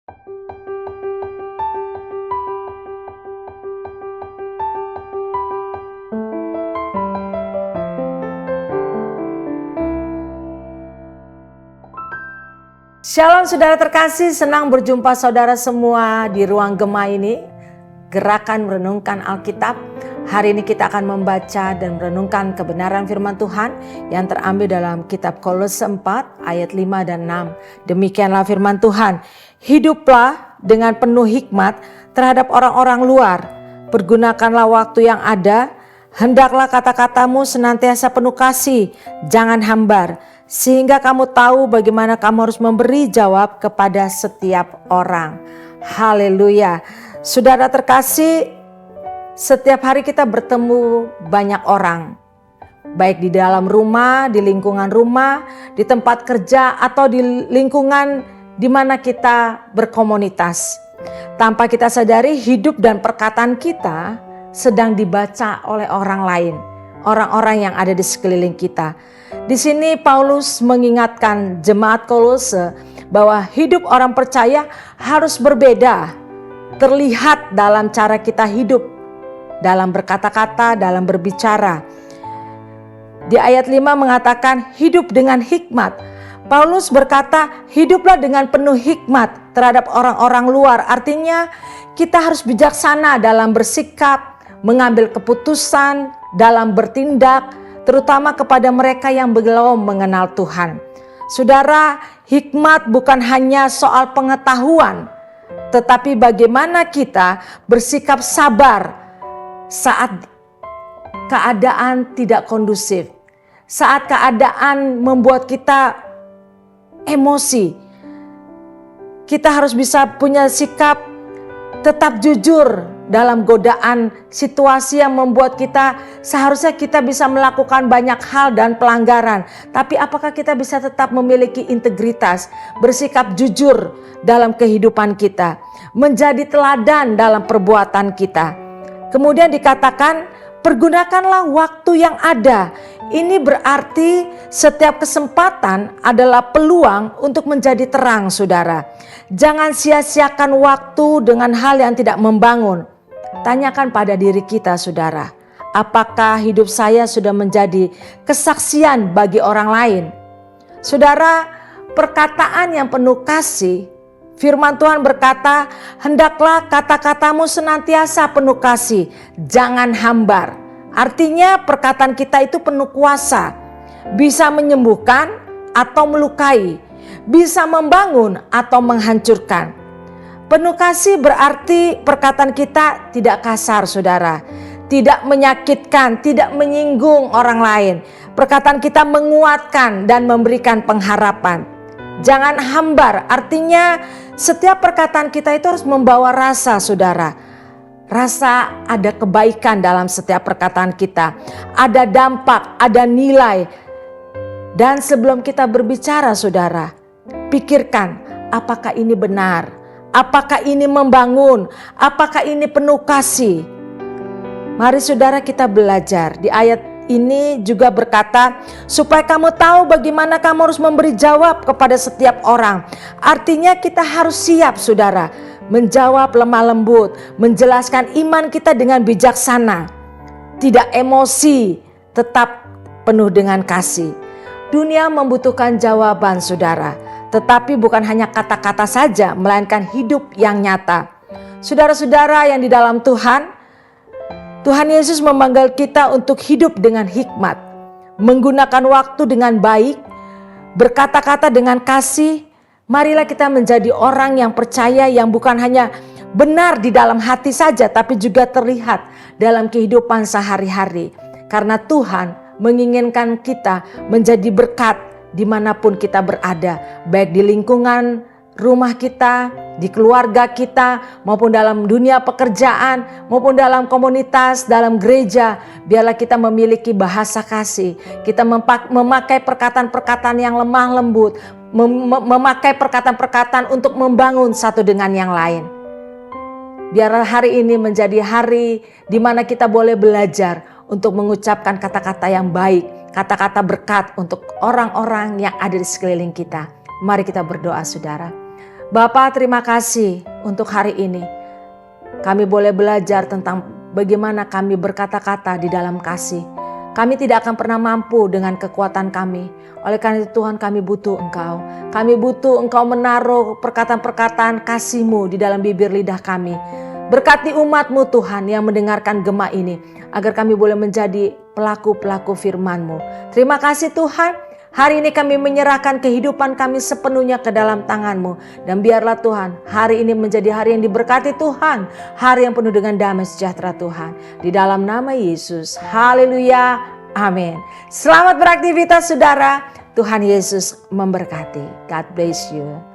Shalom saudara terkasih, senang berjumpa saudara semua di ruang Gema ini. Gerakan merenungkan Alkitab. Hari ini kita akan membaca dan merenungkan kebenaran firman Tuhan yang terambil dalam kitab Kolose 4 ayat 5 dan 6. Demikianlah firman Tuhan, hiduplah dengan penuh hikmat terhadap orang-orang luar. Pergunakanlah waktu yang ada, hendaklah kata-katamu senantiasa penuh kasih, jangan hambar. Sehingga kamu tahu bagaimana kamu harus memberi jawab kepada setiap orang. Haleluya. Saudara terkasih, setiap hari kita bertemu banyak orang. Baik di dalam rumah, di lingkungan rumah, di tempat kerja, atau di lingkungan di mana kita berkomunitas. Tanpa kita sadari, hidup dan perkataan kita sedang dibaca oleh orang lain. Orang-orang yang ada di sekeliling kita. Di sini Paulus mengingatkan jemaat Kolose bahwa hidup orang percaya harus berbeda. Terlihat dalam cara kita hidup, dalam berkata-kata, dalam berbicara. Di ayat 5 mengatakan hidup dengan hikmat. Paulus berkata hiduplah dengan penuh hikmat terhadap orang-orang luar. Artinya kita harus bijaksana dalam bersikap, mengambil keputusan, dalam bertindak, terutama kepada mereka yang belum mengenal Tuhan. Saudara, hikmat bukan hanya soal pengetahuan, tetapi bagaimana kita bersikap sabar saat keadaan tidak kondusif, saat keadaan membuat kita emosi. Kita harus bisa punya sikap tetap jujur dalam godaan situasi yang membuat kita seharusnya kita bisa melakukan banyak hal dan pelanggaran. Tapi apakah kita bisa tetap memiliki integritas, bersikap jujur dalam kehidupan kita, menjadi teladan dalam perbuatan kita. Kemudian dikatakan pergunakanlah waktu yang ada. Ini berarti setiap kesempatan adalah peluang untuk menjadi terang, saudara. Jangan sia-siakan waktu dengan hal yang tidak membangun. Tanyakan pada diri kita, saudara, apakah hidup saya sudah menjadi kesaksian bagi orang lain? Saudara, perkataan yang penuh kasih, firman Tuhan berkata, hendaklah kata-katamu senantiasa penuh kasih, jangan hambar. Artinya perkataan kita itu penuh kuasa, bisa menyembuhkan atau melukai, bisa membangun atau menghancurkan. Penuh kasih berarti perkataan kita tidak kasar, saudara. Tidak menyakitkan, tidak menyinggung orang lain. Perkataan kita menguatkan dan memberikan pengharapan. Jangan hambar, artinya setiap perkataan kita itu harus membawa rasa, saudara. Rasa ada kebaikan dalam setiap perkataan kita. Ada dampak, ada nilai. Dan sebelum kita berbicara, saudara, pikirkan apakah ini benar. Apakah ini membangun? Apakah ini penuh kasih? Mari saudara kita belajar. Di ayat ini juga berkata, supaya kamu tahu bagaimana kamu harus memberi jawab kepada setiap orang. Artinya kita harus siap, saudara, menjawab lemah lembut, menjelaskan iman kita dengan bijaksana. Tidak emosi, tetap penuh dengan kasih. Dunia membutuhkan jawaban, saudara. Tetapi bukan hanya kata-kata saja, melainkan hidup yang nyata. Saudara-saudara yang di dalam Tuhan, Tuhan Yesus memanggil kita untuk hidup dengan hikmat, menggunakan waktu dengan baik, berkata-kata dengan kasih. Marilah kita menjadi orang yang percaya, yang bukan hanya benar di dalam hati saja, tapi juga terlihat dalam kehidupan sehari-hari. Karena Tuhan menginginkan kita menjadi berkat dimanapun kita berada, baik di lingkungan rumah kita, di keluarga kita, maupun dalam dunia pekerjaan, maupun dalam komunitas, dalam gereja. Biarlah kita memiliki bahasa kasih, kita memakai perkataan-perkataan yang lemah lembut, memakai perkataan-perkataan untuk membangun satu dengan yang lain. Biarlah hari ini menjadi hari di mana kita boleh belajar untuk mengucapkan kata-kata yang baik, kata-kata berkat untuk orang-orang yang ada di sekeliling kita. Mari kita berdoa, saudara. Bapa, terima kasih untuk hari ini. Kami boleh belajar tentang bagaimana kami berkata-kata di dalam kasih. Kami tidak akan pernah mampu dengan kekuatan kami. Oleh karena itu Tuhan, kami butuh Engkau. Kami butuh Engkau menaruh perkataan-perkataan kasih-Mu di dalam bibir lidah kami. Berkati umat-Mu Tuhan yang mendengarkan gema ini, agar kami boleh menjadi pelaku-pelaku firman-Mu. Terima kasih Tuhan. Hari ini kami menyerahkan kehidupan kami sepenuhnya ke dalam tangan-Mu. Dan biarlah Tuhan, hari ini menjadi hari yang diberkati Tuhan. Hari yang penuh dengan damai sejahtera Tuhan. Di dalam nama Yesus. Haleluya. Amin. Selamat beraktivitas saudara. Tuhan Yesus memberkati. God bless you.